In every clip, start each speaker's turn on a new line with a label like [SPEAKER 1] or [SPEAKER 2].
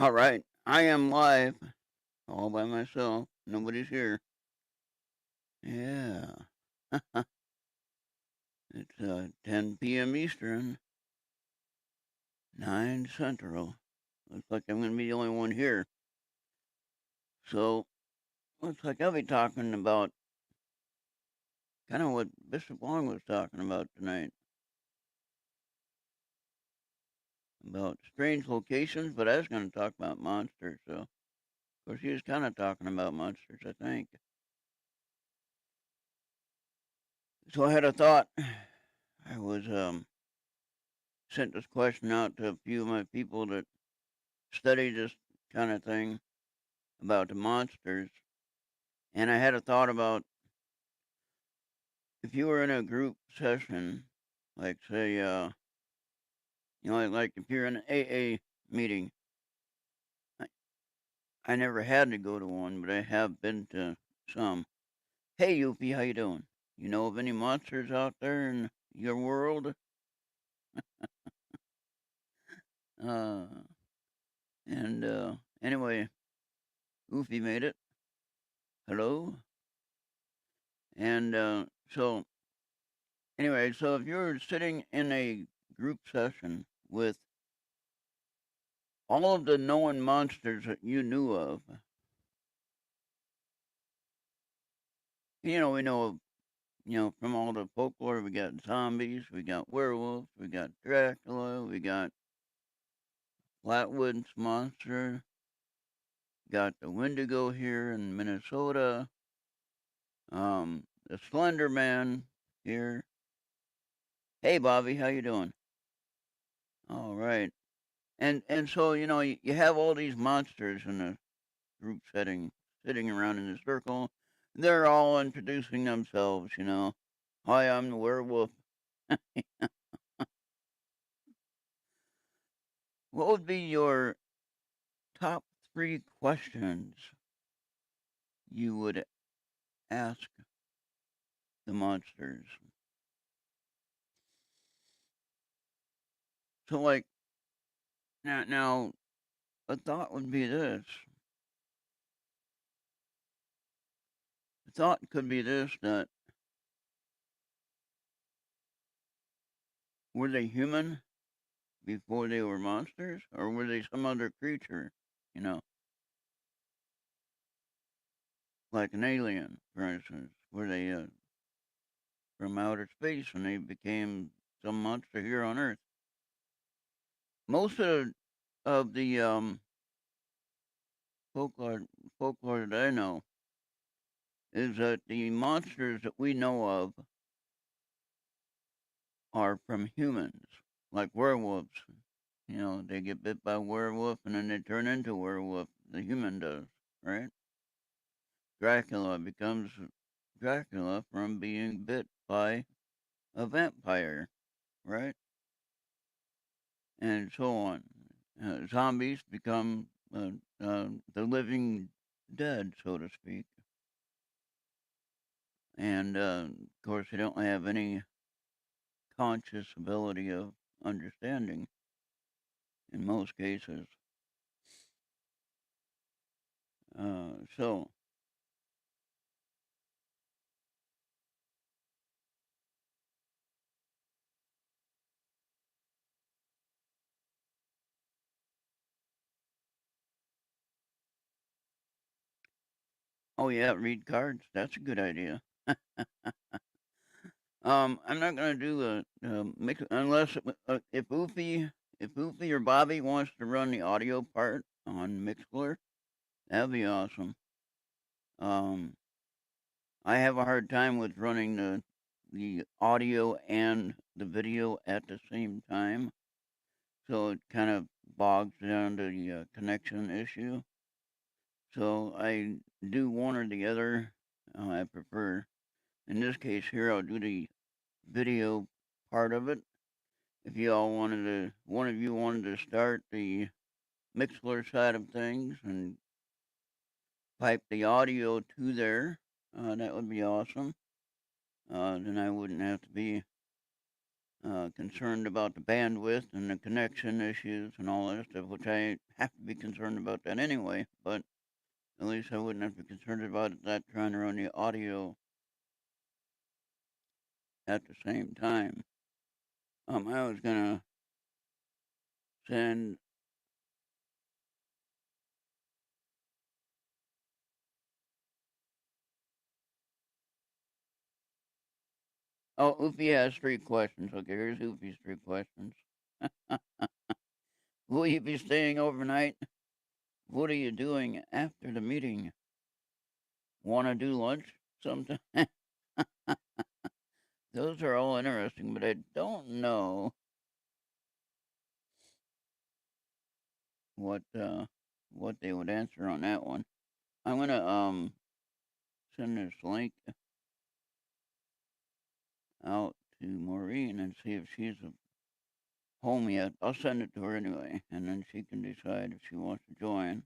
[SPEAKER 1] All right, I am live, all by myself. Nobody's here. Yeah, it's 10 p.m. Eastern, 9 Central. Looks like I'm going to be the only one here. So, looks like I'll be talking about kind of what Bishop Long was talking about tonight about strange locations, but I was going to talk about monsters. So, of course, he was kind of talking about monsters, I think. So, I had a thought. I was sent this question out to a few of my people that study this kind of thing about the monsters, and I had a thought about if you were in a group session, like say, like if you're in an AA meeting. I, I never had to go to one, but I have been to some. Hey, Yuppie, how you doing? You know of any monsters out there in your world? Uh, and anyway, Oofy made it. Hello, and so anyway, so if you're sitting in a group session with all of the known monsters that you knew of, we know of, from all the folklore, we got zombies, we got werewolves, we got Dracula, we got Flatwoods monster, got the Wendigo here in Minnesota, the Slender Man here. Hey, Bobby, how you doing? All right. And so, you have all these monsters in a group setting, sitting around in a circle. They're all introducing themselves. Hi, I'm the werewolf. What would be your top 3 questions you would ask the monsters? So, like, now a thought would be this. The thought could be this that were they human before they were monsters, or were they some other creature? You know, like an alien, for instance. Were they from outer space and they became some monster here on Earth? Most of the folklore folklore that I know is that the monsters that we know of are from humans, like werewolves. They get bit by a werewolf and then they turn into a werewolf. The human does, right? Dracula becomes Dracula from being bit by a vampire, right? And so on. Zombies become the living dead, so to speak. And of course, they don't have any conscious ability of understanding in most cases. So, oh yeah, read cards. That's a good idea. I'm not gonna do a mix unless if Oofy or Bobby wants to run the audio part on Mixler, that'd be awesome. Um, I have a hard time with running the audio and the video at the same time, so it kind of bogs down to the connection issue. So I do one or the other. I prefer, in this case here, I'll do the video part of it. If one of you wanted to start the Mixler side of things and pipe the audio to there, that would be awesome. Then I wouldn't have to be concerned about the bandwidth and the connection issues and all that stuff, which I have to be concerned about that anyway. But at least I wouldn't have to be concerned about that trying to run the audio at the same time. I was gonna send. Oh, Oofy has 3 questions. Okay, here's Oofy's 3 questions. Will you be staying overnight? What are you doing after the meeting? Want to do lunch sometime? Those are all interesting, but I don't know what uh, what they would answer on that one. I'm gonna send this link out to Maureen and see if she's home yet. I'll send it to her anyway, and then she can decide if she wants to join.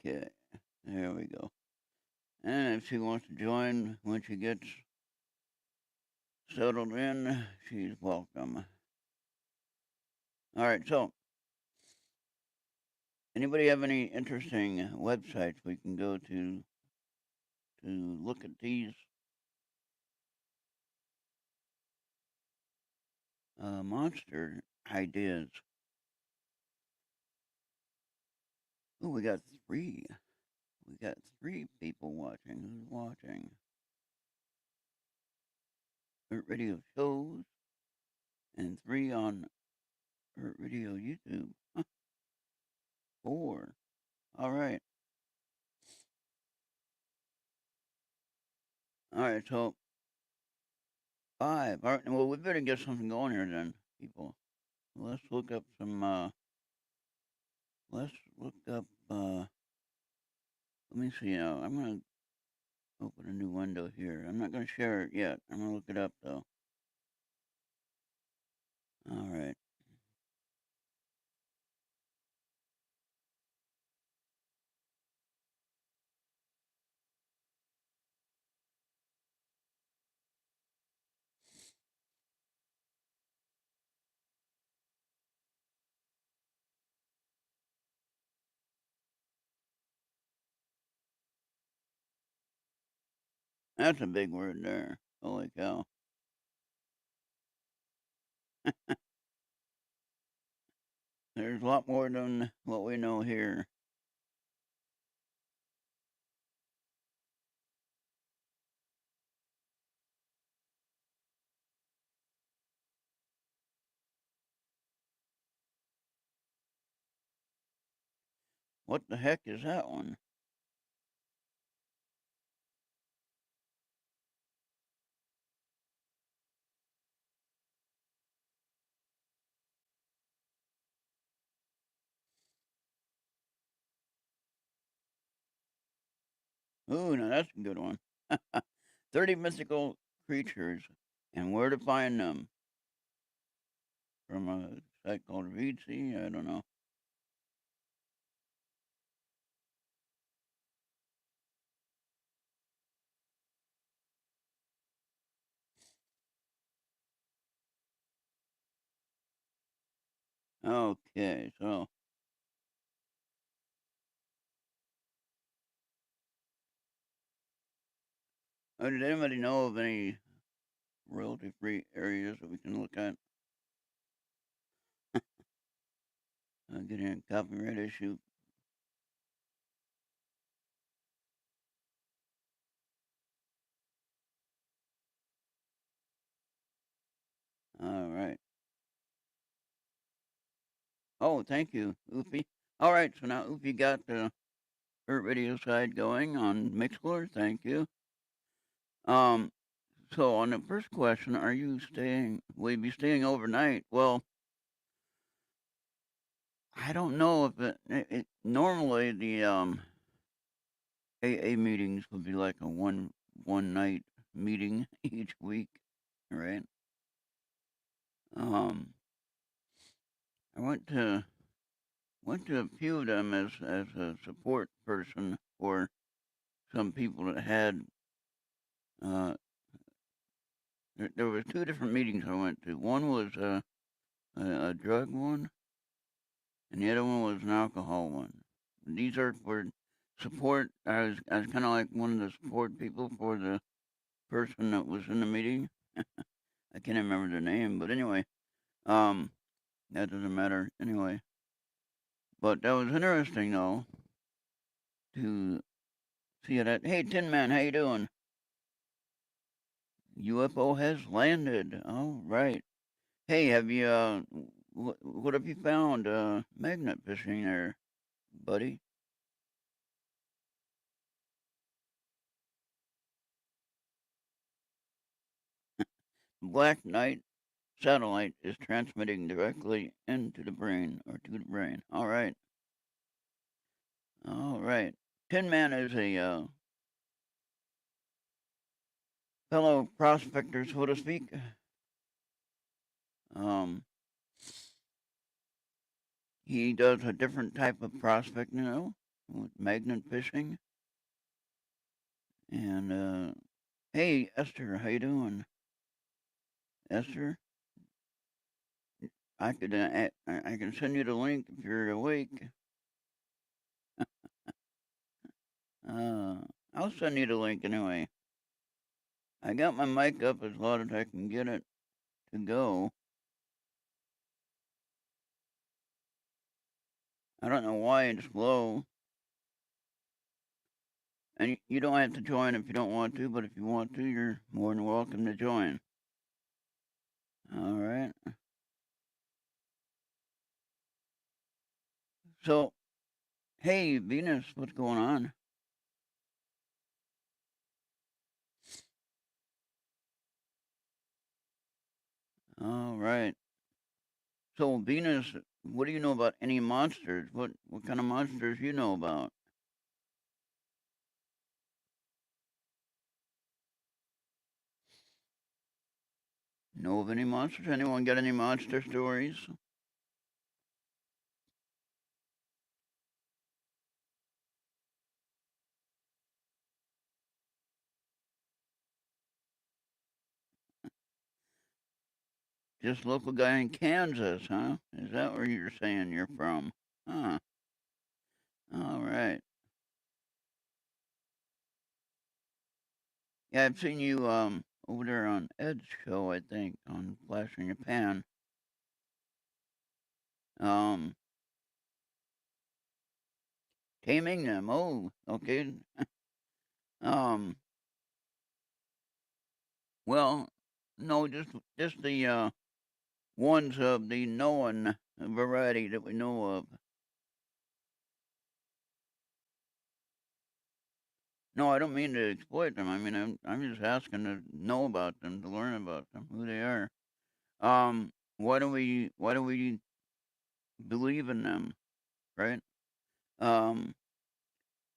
[SPEAKER 1] Okay, there we go. And if she wants to join when she gets settled in, she's welcome. All right, so anybody have any interesting websites we can go to look at these monster ideas? Oh, we got three. We got 3 people watching. Who's watching? Errt Radio shows and 3 on Errt Radio YouTube. Huh, 4. All right. All right. So 5. All right. Well, we better get something going here then, people. Let's look up some. Let's look up. Let me see now. I'm gonna open a new window here. I'm not gonna share it yet. I'm gonna look it up though. All right. That's a big word there. Holy cow. There's a lot more than what we know here. What the heck is that one? Ooh, now that's a good one. 30 mythical creatures and where to find them. From a site called Reedsy. I don't know. Okay, so does anybody know of any royalty-free areas that we can look at? Getting a copyright issue. All right. Oh, thank you, Oofy. All right, so now Oofy got the Errt Radio side going on Mixlr. Thank you. Um, so on the first question, are you staying? Will you be staying overnight? Well, I don't know if normally the AA meetings would be like a one night meeting each week, right? Um, I went to a few of them as a support person for some people that had uh there was two different meetings I went to. One was a drug one, and the other one was an alcohol one. These are for support. I was kind of like one of the support people for the person that was in the meeting. I can't remember their name, but anyway, um, that doesn't matter anyway. But that was interesting though to see that. Hey, Tin Man, how you doing? UFO has landed. All right. Hey, have you what have you found? Magnet fishing there, buddy. Black Knight satellite is transmitting directly into the brain or to the brain. All right. All right. Tin Man is a fellow prospector, so to speak. Um, he does a different type of prospecting, with magnet fishing. And hey, Esther, how you doing? Esther, I can send you the link if you're awake. Uh, I'll send you the link anyway. I got my mic up as loud as I can get it to go. I don't know why it's low. And you don't have to join if you don't want to, but if you want to, you're more than welcome to join. All right. So, hey, Venus, what's going on? All right. So, Venus, what do you know about any monsters? What kind of monsters you know about? Know of any monsters? Anyone got any monster stories? Just local guy in Kansas, huh? Is that where you're saying you're from? Huh. All right. Yeah, I've seen you over there on Ed's show, I think, on Flash in Japan. Um, taming them. Oh, okay. Um, well, no, just the ones of the known variety that we know of. No, I don't mean to exploit them. I mean, I'm just asking to know about them, to learn about them, who they are. Why do we believe in them, right? Um,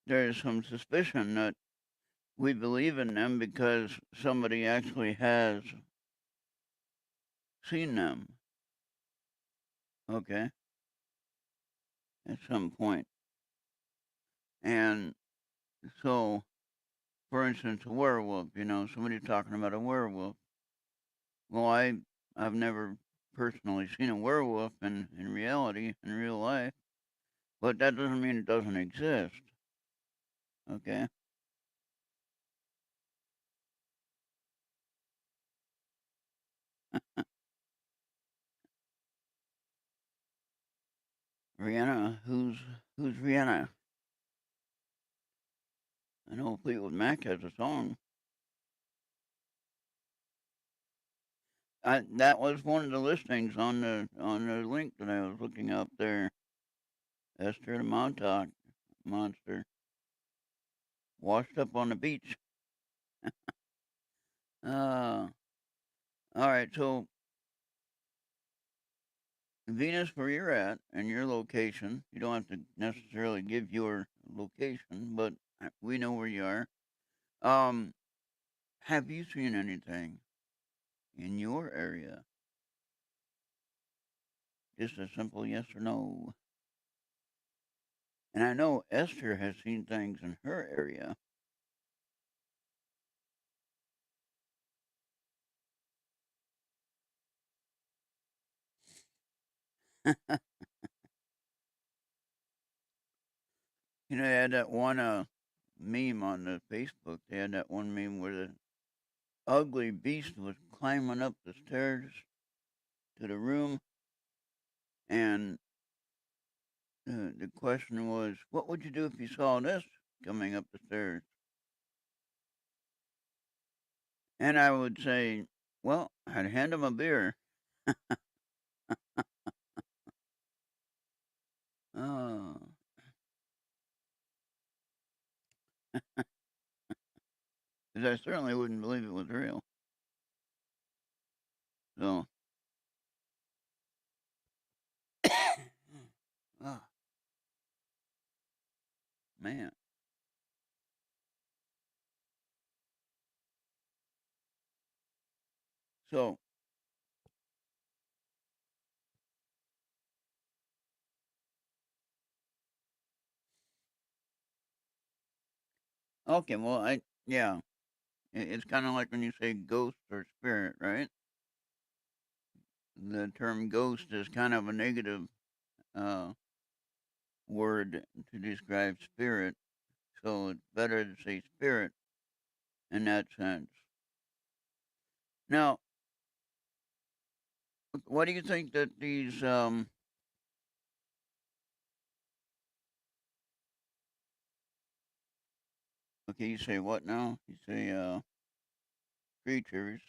[SPEAKER 1] there's some suspicion that we believe in them because somebody actually has seen them. Okay, at some point, and so, for instance, a werewolf. Somebody's talking about a werewolf. Well, I've never personally seen a werewolf in reality, in real life, but that doesn't mean it doesn't exist. Okay, Rihanna, who's Rihanna? I know Fleetwood Mac has a song. That was one of the listings on the link that I was looking up there. Esther the Montauk monster washed up on the beach. Uh, all right. So Venus, where you're at and your location, you don't have to necessarily give your location, but we know where you are. Um, have you seen anything in your area? Just a simple yes or no. And I know Esther has seen things in her area. You know, they had that one meme on the Facebook. They had that one meme where the ugly beast was climbing up the stairs to the room, and the question was, "What would you do if you saw this coming up the stairs?" And I would say, "Well, I'd hand him a beer." Oh, 'cause I certainly wouldn't believe it was real. So, oh, man. So, okay, well, yeah, it's kind of like when you say ghost or spirit, right? The term ghost is kind of a negative uh, word to describe spirit, so it's better to say spirit in that sense. Now, what do you think that these okay, you say what now? You say creatures.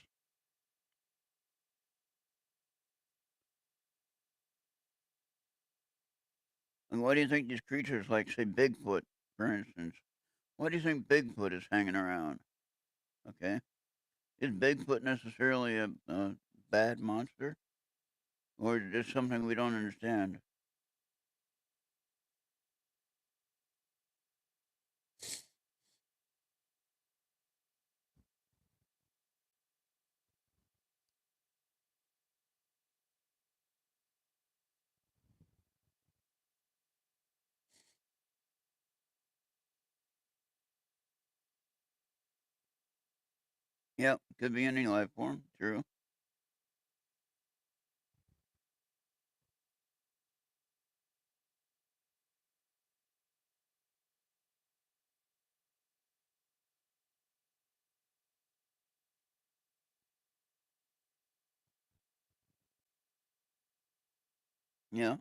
[SPEAKER 1] And what do you think these creatures like say Bigfoot, for instance? What do you think Bigfoot is hanging around? Okay. Is Bigfoot necessarily a bad monster? Or is it just something we don't understand? Yep, could be any life form. True. Yeah,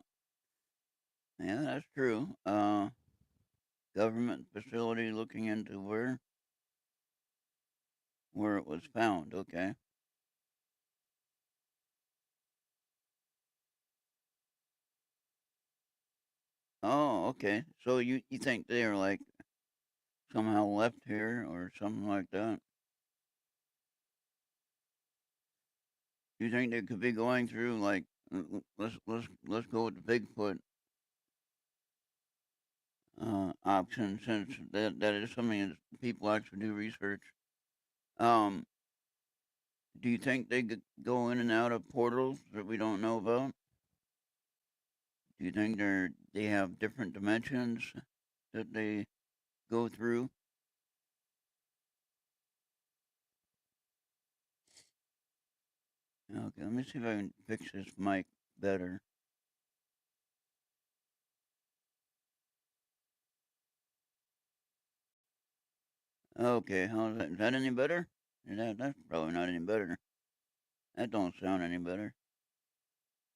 [SPEAKER 1] yeah, that's true. Government facility looking into where it was found. Okay. Oh, okay. So you think they are like somehow left here or something like that? You think they could be going through like let's go with the Bigfoot option since that is something that people actually do research. Um, do you think they could go in and out of portals that we don't know about? Do you think they have different dimensions that they go through? Okay, let me see if I can fix this mic better. Okay, how's that? Is that any better? That's probably not any better. That don't sound any better.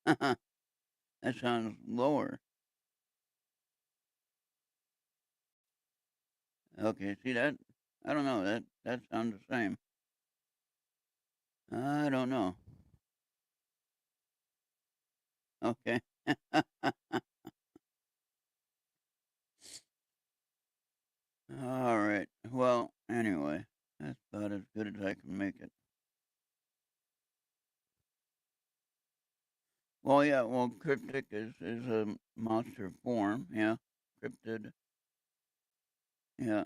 [SPEAKER 1] That sounds lower. Okay, see that? I don't know. That sounds the same. I don't know. Okay. All right. Well, anyway, that's about as good as I can make it. Well, yeah, well, cryptic is a monster form, yeah. Cryptid, yeah.